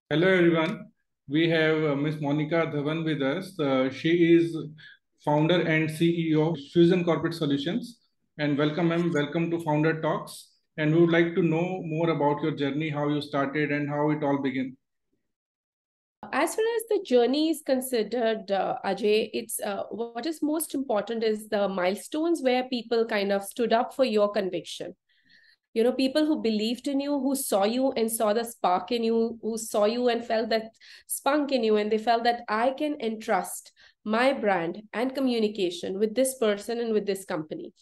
Hello everyone. We have Ms. Monica Dhawan with us. She is founder and CEO of Fusion Corporate Solutions. And welcome, ma'am. Welcome to Founder Talks. And we would like to know more about your journey, how you started, and how it all began. As far as the journey is considered, Ajay, it's what is most important is the milestones where people kind of stood up for your conviction. You know, people who believed in you, who saw you and saw the spark in you, who saw you and felt that spunk in you, and they felt that I can entrust my brand and communication with this person and with this company.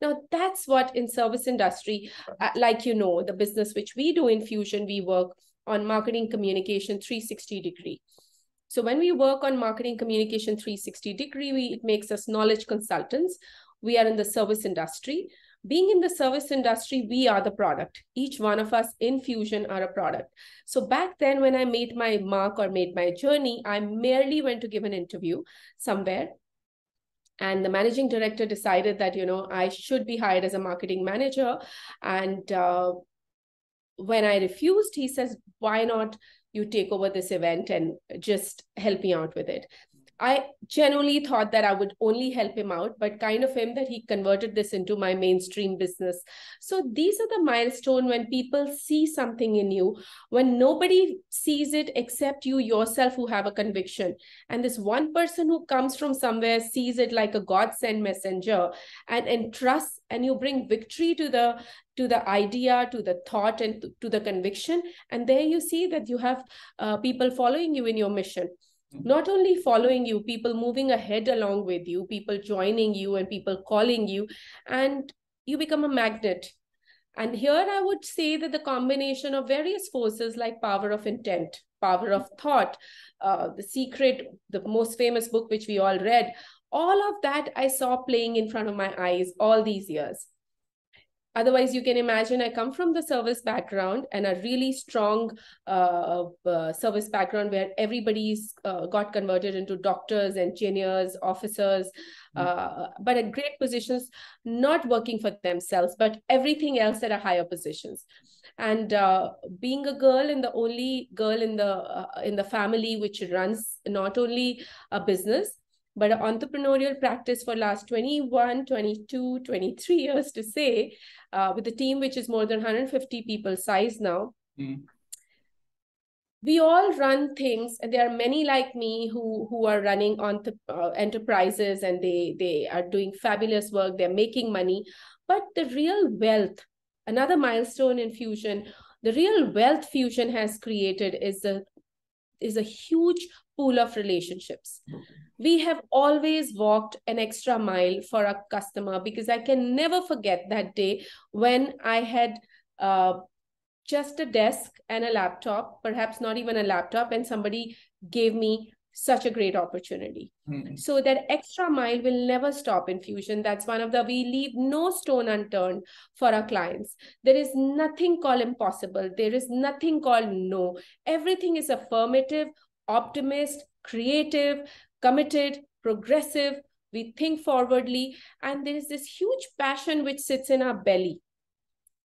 Now, that's what in service industry, like, you know, the business which we do in Fusion, we work on marketing communication 360 degree. So when we work on marketing communication 360 degree, it makes us knowledge consultants. We are in the service industry. Being in the service industry, we are the product. Each one of us in Fusion are a product. So back then when I made my mark or made my journey, I merely went to give an interview somewhere. And the managing director decided that, you know, I should be hired as a marketing manager. And when I refused, he says, why not you take over this event and just help me out with it? I genuinely thought that I would only help him out, but kind of him that he converted this into my mainstream business. So these are the milestones when people see something in you, when nobody sees it except you yourself who have a conviction. And this one person who comes from somewhere sees it like a God-sent messenger and entrusts, and you bring victory to the idea, to the thought, and to the conviction. And there you see that you have people following you in your mission. Not only following you, people moving ahead along with you, people joining you and people calling you, and you become a magnet. And here I would say that the combination of various forces like power of intent, power of thought, The Secret, the most famous book which we all read, all of that I saw playing in front of my eyes all these years. Otherwise, you can imagine I come from the service background and a really strong service background where everybody's got converted into doctors, engineers, officers, but at great positions, not working for themselves, but everything else at a higher positions. And being a girl and the only girl in the family which runs not only a business, but an entrepreneurial practice for last 21, 22, 23 years to say, with a team which is more than 150 people size now. We all run things, and there are many like me who are running on enterprises, and they are doing fabulous work, they're making money. But the real wealth, another milestone in Fusion, the real wealth Fusion has created is a huge pool of relationships. We have always walked an extra mile for a customer, because I can never forget that day when I had just a desk and a laptop, perhaps not even a laptop, and somebody gave me such a great opportunity. So that extra mile will never stop in Fusion. That's one of we leave no stone unturned for our clients. There is nothing called impossible. There is nothing called no. Everything is affirmative, optimist, creative, committed, progressive. We think forwardly, and there is this huge passion which sits in our belly.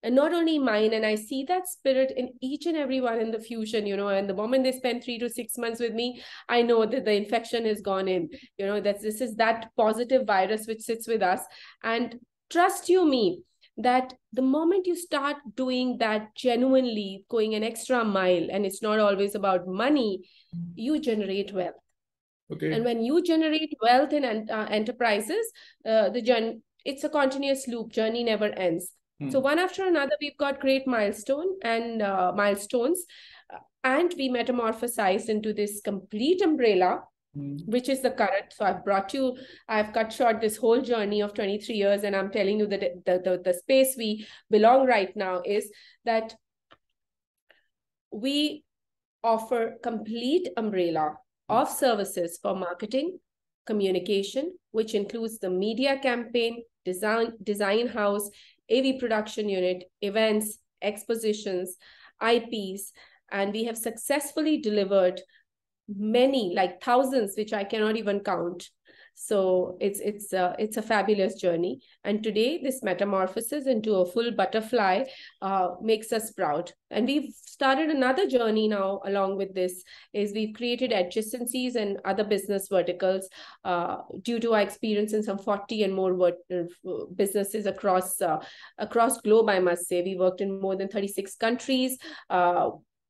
And not only mine, and I see that spirit in each and every one in the Fusion, you know, and the moment they spend 3 to 6 months with me, I know that the infection is gone in, you know, that this is that positive virus which sits with us. And trust you me, that the moment you start doing that genuinely, going an extra mile, and it's not always about money, you generate wealth. Okay. And when you generate wealth in enterprises, it's a continuous loop, journey never ends. So one after another, we've got great milestones, and we metamorphosized into this complete umbrella, which is the current. So I've cut short this whole journey of 23 years, and I'm telling you that the space we belong right now is that we offer complete umbrella of services for marketing, communication, which includes the media campaign, design house, AV production unit, events, expositions, IPs, and we have successfully delivered many, like thousands, which I cannot even count, So it's a fabulous journey. And today, this metamorphosis into a full butterfly makes us proud. And we've started another journey now along with this, is we've created adjacencies and other business verticals due to our experience in some 40 and more businesses across globe, I must say. We worked in more than 36 countries.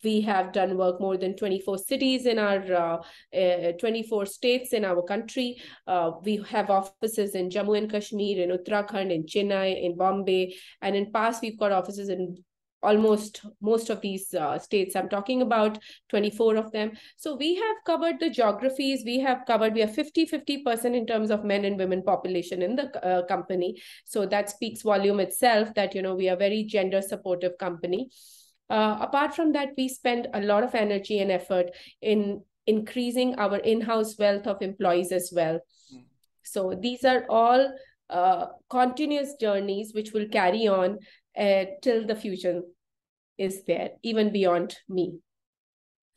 We have done work more than 24 cities in our 24 states in our country. We have offices in Jammu and Kashmir, in Uttarakhand, in Chennai, in Bombay, and in past we've got offices in almost most of these states. I'm talking about 24 of them. So we have covered the geographies. We are 50% in terms of men and women population in the company. So that speaks volume itself that, we are a very gender supportive company. Apart from that, we spend a lot of energy and effort in increasing our in-house wealth of employees as well. So these are all continuous journeys which will carry on till the fusion is there, even beyond me.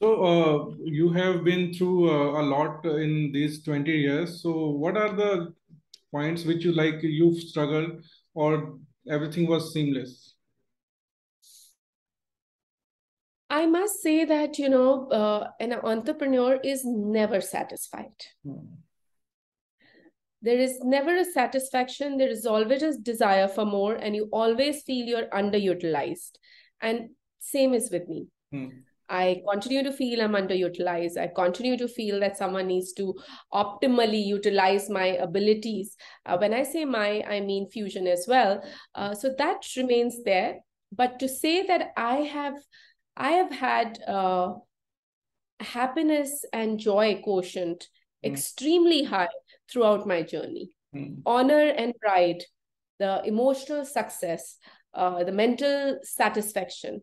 So you have been through a lot in these 20 years. So what are the points which you've struggled, or everything was seamless? I must say that, an entrepreneur is never satisfied. There is never a satisfaction. There is always a desire for more, and you always feel you're underutilized. And same is with me. I continue to feel I'm underutilized. I continue to feel that someone needs to optimally utilize my abilities. When I say I mean Fusion as well. So that remains there. But to say that I have had happiness and joy quotient extremely high throughout my journey. Honor and pride, the emotional success, the mental satisfaction,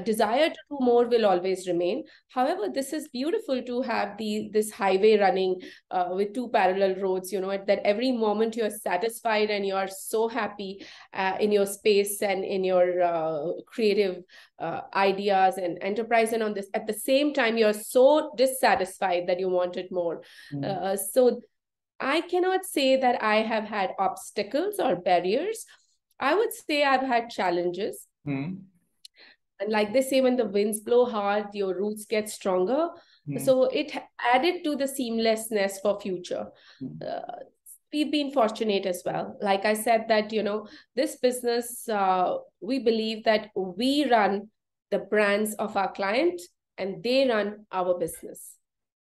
desire to do more will always remain. However, this is beautiful to have this highway running with two parallel roads, that every moment you're satisfied and you're so happy in your space and in your creative ideas and enterprise. And on this, at the same time, you're so dissatisfied that you wanted more. So I cannot say that I have had obstacles or barriers. I would say I've had challenges. And like they say, when the winds blow hard, your roots get stronger. So it added to the seamlessness for future. We've been fortunate as well. Like I said that, this business, we believe that we run the brands of our client and they run our business.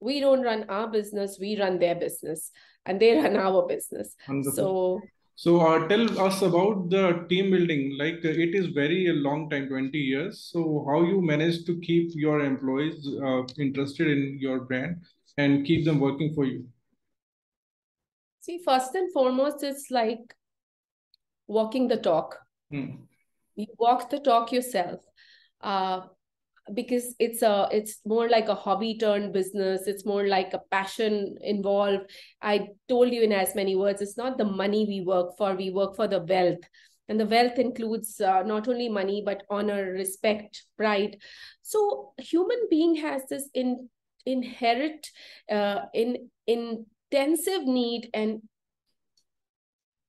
We don't run our business, we run their business, and they run our business. Wonderful. So tell us about the team building. It is very a long time, 20 years. So how you manage to keep your employees interested in your brand and keep them working for you? See, first and foremost, it's like walking the talk. You walk the talk yourself. Because it's more like a hobby turned business. It's more like a passion involved. I told you in as many words, it's not the money we work for the wealth. And the wealth includes not only money, but honor, respect, pride. So human being has this inherent, intensive need and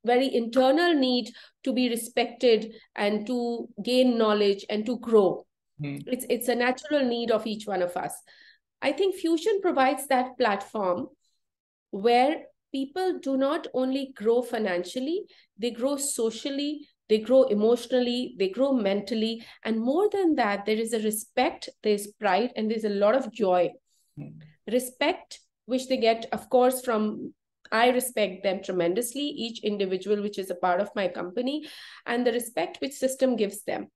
very internal need to be respected and to gain knowledge and to grow. It's a natural need of each one of us. I think Fusion provides that platform where people do not only grow financially, they grow socially, they grow emotionally, they grow mentally. And more than that, there is a respect, there's pride, and there's a lot of joy. Respect, which they get, of course, I respect them tremendously, each individual which is a part of my company, and the respect which system gives them,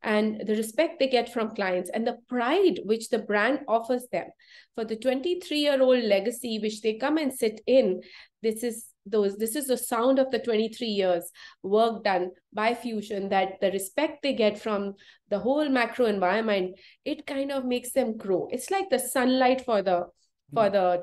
and the respect they get from clients, and the pride which the brand offers them for the 23-year-old legacy which they come and sit in. This is the sound of the 23 years work done by Fusion, that the respect they get from the whole macro environment, it kind of makes them grow. It's like the sunlight for the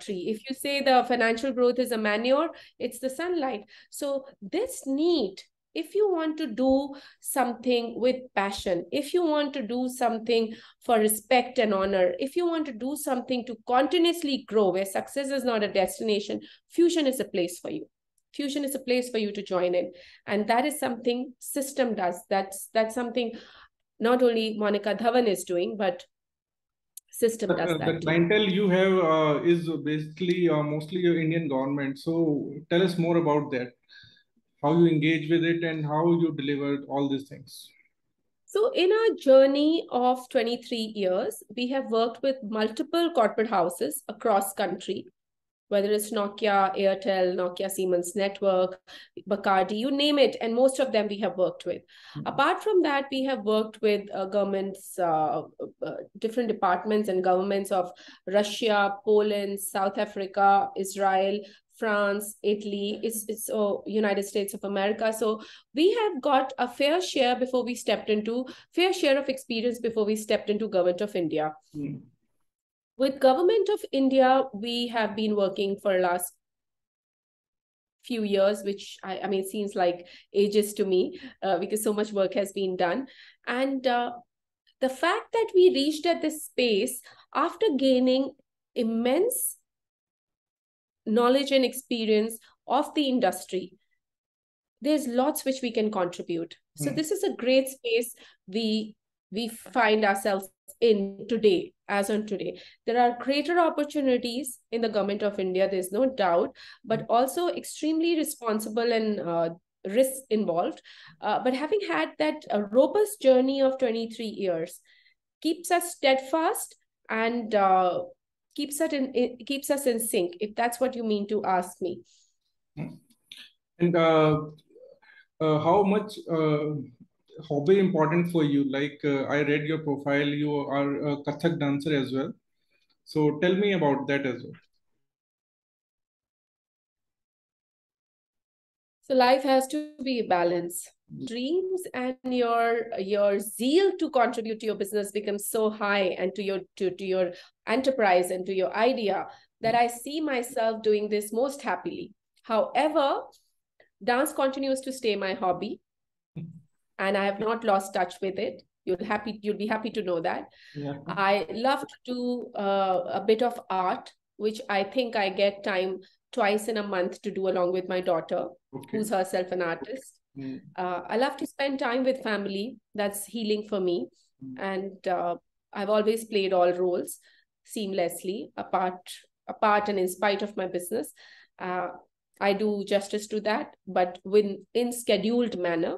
tree. If you say the financial growth is a manure, it's the sunlight. So this need if you want to do something with passion, if you want to do something for respect and honor, if you want to do something to continuously grow, where success is not a destination, Fusion is a place for you. Fusion is a place for you to join in. And that is something system does. That's something not only Monica Dhawan is doing, but system does The that too. clientele you have is basically mostly your Indian government. So tell us more about that, how you engage with it and how you deliver all these things. So in our journey of 23 years, we have worked with multiple corporate houses across country, whether it's Nokia, Airtel, Nokia Siemens Network, Bacardi, you name it, and most of them we have worked with. Apart from that, we have worked with governments, different departments and governments of Russia, Poland, South Africa, Israel, France, Italy, it's United States of America. So we have got a fair share of experience before we stepped into Government of India. With Government of India, we have been working for last few years, which I mean, seems like ages to me because so much work has been done. And the fact that we reached at this space after gaining immense knowledge and experience of the industry, there's lots which we can contribute. So this is a great space we find ourselves in today, as on today. There are greater opportunities in the Government of India, there's no doubt, but also extremely responsible and risk involved. But having had that robust journey of 23 years keeps us steadfast and keeps us in sync, if that's what you mean to ask me. And how much hobby important for you? Like I read your profile, you are a Kathak dancer as well. So tell me about that as well. So life has to be a balance. Dreams and your zeal to contribute to your business becomes so high, and to your enterprise and to your idea, that I see myself doing this most happily. However, dance continues to stay my hobby, and I have not lost touch with it. You'll be happy to know that. Yeah. I love to do a bit of art, which I think I get time twice in a month to do along with my daughter, who's herself an artist. I love to spend time with family. That's healing for me. And I've always played all roles seamlessly, apart and in spite of my business. I do justice to that, but in scheduled manner.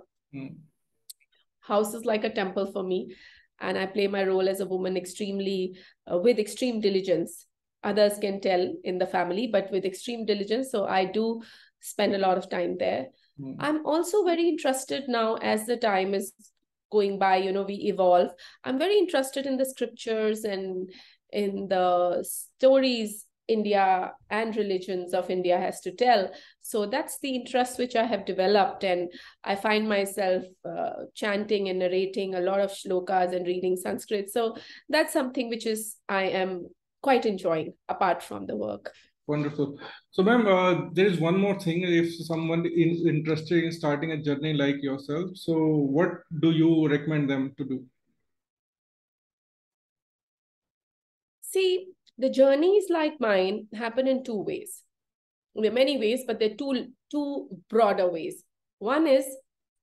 House is like a temple for me, and I play my role as a woman extremely with extreme diligence. Others can tell in the family, but with extreme diligence. So I do spend a lot of time there. I'm also very interested now, as the time is going by, we evolve. I'm very interested in the scriptures and in the stories India and religions of India has to tell. So that's the interest which I have developed, and I find myself chanting and narrating a lot of shlokas and reading Sanskrit. So that's something which I am quite enjoying apart from the work. Wonderful. So, ma'am, there is one more thing. If someone is interested in starting a journey like yourself, so what do you recommend them to do? See, the journeys like mine happen in two ways. There are many ways, but there are two broader ways. One is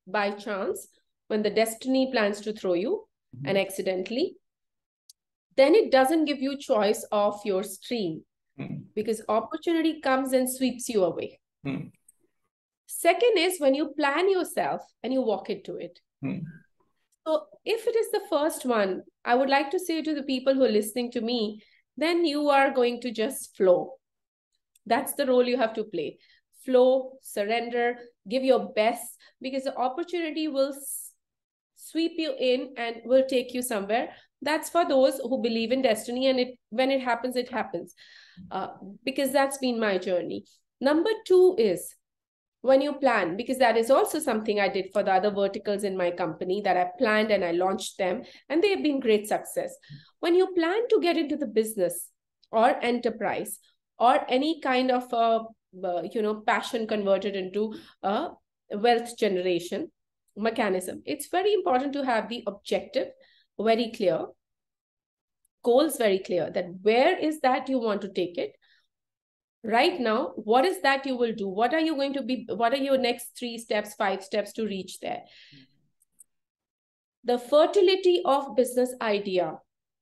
by chance, when the destiny plans to throw you and accidentally, then it doesn't give you choice of your stream, because opportunity comes and sweeps you away. Second is when you plan yourself and you walk into it. So if it is the first one, I would like to say to the people who are listening to me, then you are going to just flow. That's the role you have to play. Flow, surrender, give your best, because the opportunity will sweep you in and will take you somewhere. That's for those who believe in destiny, and when it happens, it happens. Because that's been my journey. Number two is when you plan, because that is also something I did for the other verticals in my company, that I planned and I launched them, and they have been great success. When you plan to get into the business or enterprise or any kind of passion converted into a wealth generation mechanism. It's very important to have the objective very clear, goals very clear, that where is that you want to take it right now, what is that you will do, what are you going to be, what are your next 3 steps, 5 steps to reach there. The fertility of business idea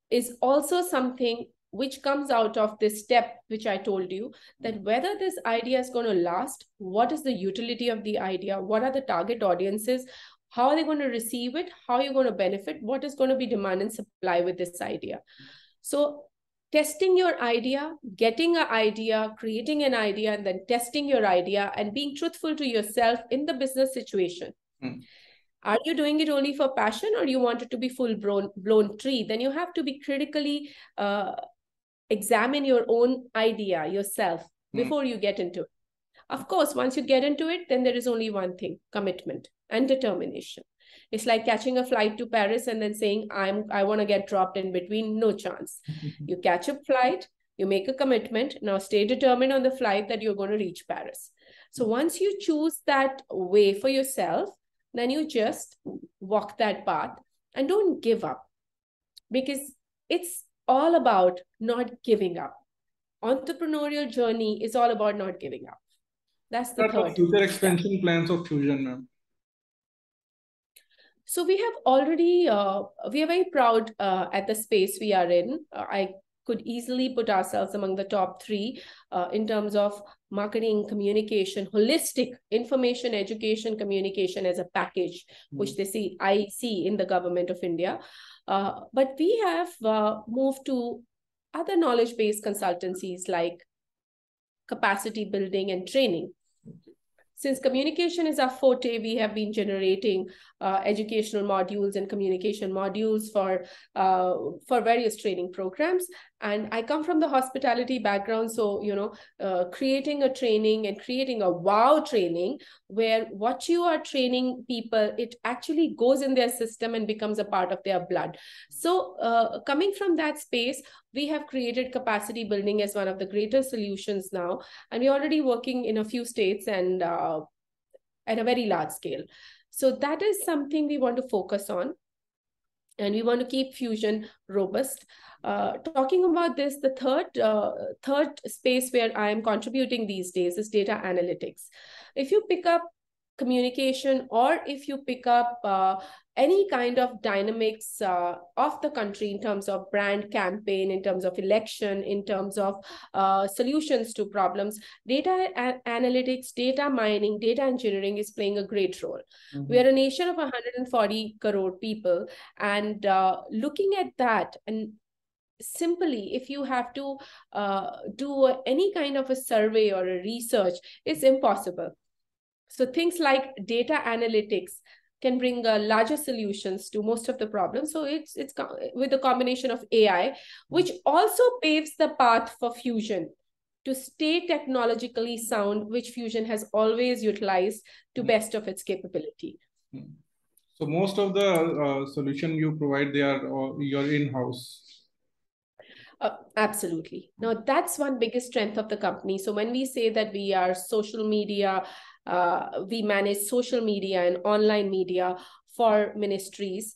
is also something which comes out of this step which I told you, that whether this idea is going to last, what is the utility of the idea, what are the target audiences, how are they going to receive it, how are you going to benefit, what is going to be demand and supply with this idea. So testing your idea, getting an idea, creating an idea, and then testing your idea and being truthful to yourself in the business situation. Are you doing it only for passion, or you want it to be full blown tree? Then you have to be critically examine your own idea yourself before you get into it. Of course, once you get into it, then there is only one thing: commitment and determination. It's like catching a flight to Paris and then saying, I want to get dropped in between. No chance. You catch a flight, you make a commitment. Now stay determined on the flight that you're going to reach Paris. So once you choose that way for yourself, then you just walk that path and don't give up, because it's all about not giving up. Entrepreneurial journey is all about not giving up. That's the third. Future expansion plans of Fusion, ma'am? So we have already, we are very proud at the space we are in. I could easily put ourselves among the top 3 in terms of marketing, communication, holistic information, education, communication as a package, which I see in the government of India. But we have moved to other knowledge-based consultancies like capacity building and training. Since communication is our forte, we have been generating educational modules and communication modules for various training programs. And I come from the hospitality background, so creating a training and creating a wow training where what you are training people, it actually goes in their system and becomes a part of their blood. So coming from that space, we have created capacity building as one of the greater solutions now, and we're already working in a few states and at a very large scale. So that is something we want to focus on, and we want to keep Fusion robust. Talking about this, the third space where I am contributing these days is data analytics. If you pick up communication, or if you pick up any kind of dynamics of the country in terms of brand campaign, in terms of election, in terms of solutions to problems, data analytics, data mining, data engineering is playing a great role. We are a nation of 140 crore people, and looking at that, and simply if you have to do any kind of a survey or a research, it's impossible. So things like data analytics can bring larger solutions to most of the problems. So it's with a combination of AI, which also paves the path for Fusion to stay technologically sound, which Fusion has always utilized to best of its capability. So most of the solution you provide, they are your in-house. Absolutely. Now, that's one biggest strength of the company. So when we say that we are social media, we manage social media and online media for ministries,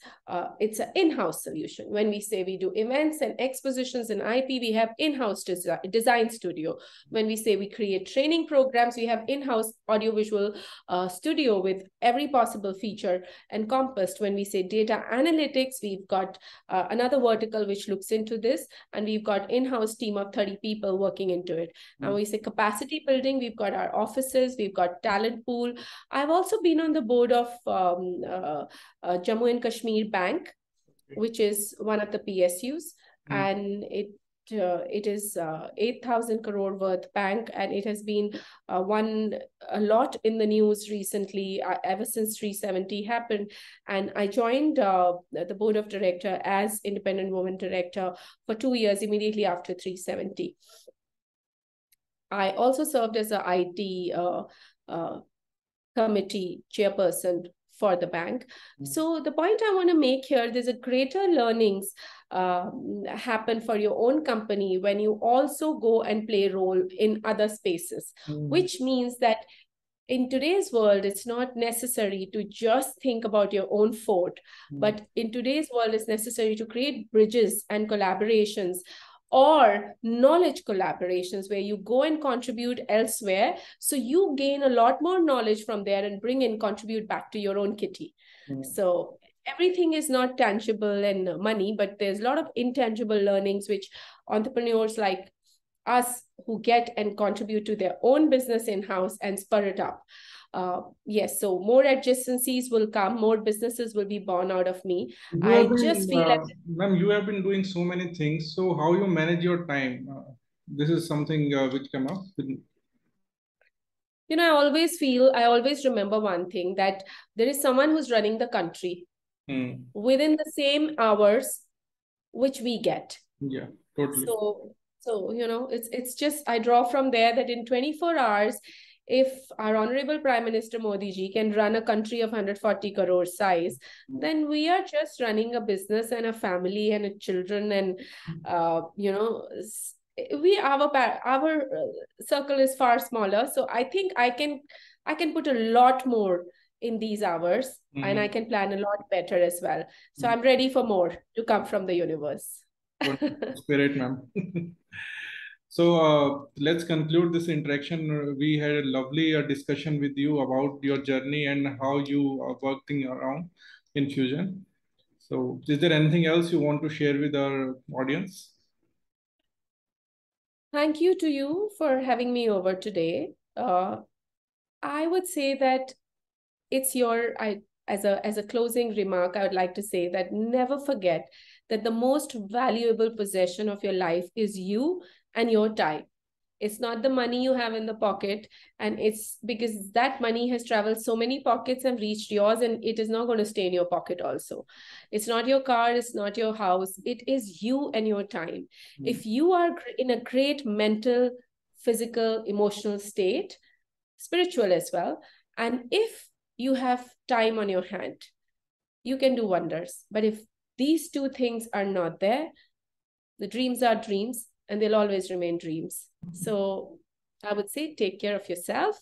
it's an in-house solution. When we say we do events and expositions and IP, we have in-house design studio. When we say we create training programs, we have in-house audiovisual studio with every possible feature encompassed. When we say data analytics, we've got another vertical which looks into this, and we've got in-house team of 30 people working into it. And we say capacity building, we've got our offices, we've got talent pool. I've also been on the board of Jammu and Kashmir Bank, which is one of the PSUs, and it is 8,000 crore worth bank, and it has been won a lot in the news recently, ever since 370 happened. And I joined the board of director as independent woman director for 2 years immediately after 370. I also served as a IT committee chairperson for the bank. So the point I want to make here, there's a greater learnings happen for your own company when you also go and play a role in other spaces, which means that in today's world, it's not necessary to just think about your own fort, but in today's world, it's necessary to create bridges and collaborations or knowledge collaborations where you go and contribute elsewhere. So you gain a lot more knowledge from there and contribute back to your own kitty. So everything is not tangible and money, but there's a lot of intangible learnings which entrepreneurs like us who get and contribute to their own business in-house and spur it up. Yes, so more adjacencies will come, more businesses will be born out of me. I just feel like, ma'am, you have been doing so many things. So how you manage your time? This is something which come up. I always remember one thing, that there is someone who's running the country within the same hours which we get. Yeah, totally. So it's just, I draw from there that in 24 hours, if our Honorable Prime Minister Modi ji can run a country of 140 crore size, then we are just running a business and a family and a children, and our circle is far smaller. So I think I can put a lot more in these hours, and I can plan a lot better as well. So I'm ready for more to come from the universe. Spirit, ma'am. So let's conclude this interaction. We had a lovely discussion with you about your journey and how you are working around in Fusion. So is there anything else you want to share with our audience? Thank you to you for having me over today. I would say that it's as a closing remark, I would like to say that never forget that the most valuable possession of your life is you and your time. It's not the money you have in the pocket, and it's because that money has traveled so many pockets and reached yours, and it is not going to stay in your pocket also. It's not your car, it's not your house, it is you and your time. If you are in a great mental, physical, emotional state, spiritual as well, and if you have time on your hand, you can do wonders. But if these two things are not there, the dreams are dreams and they'll always remain dreams. So I would say take care of yourself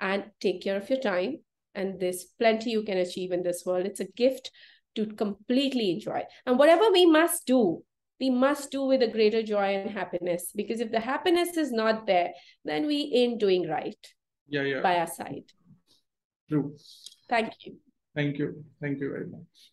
and take care of your time. And there's plenty you can achieve in this world. It's a gift to completely enjoy. And whatever we must do with a greater joy and happiness. Because if the happiness is not there, then we ain't doing right by our side. True. Thank you. Thank you. Thank you very much.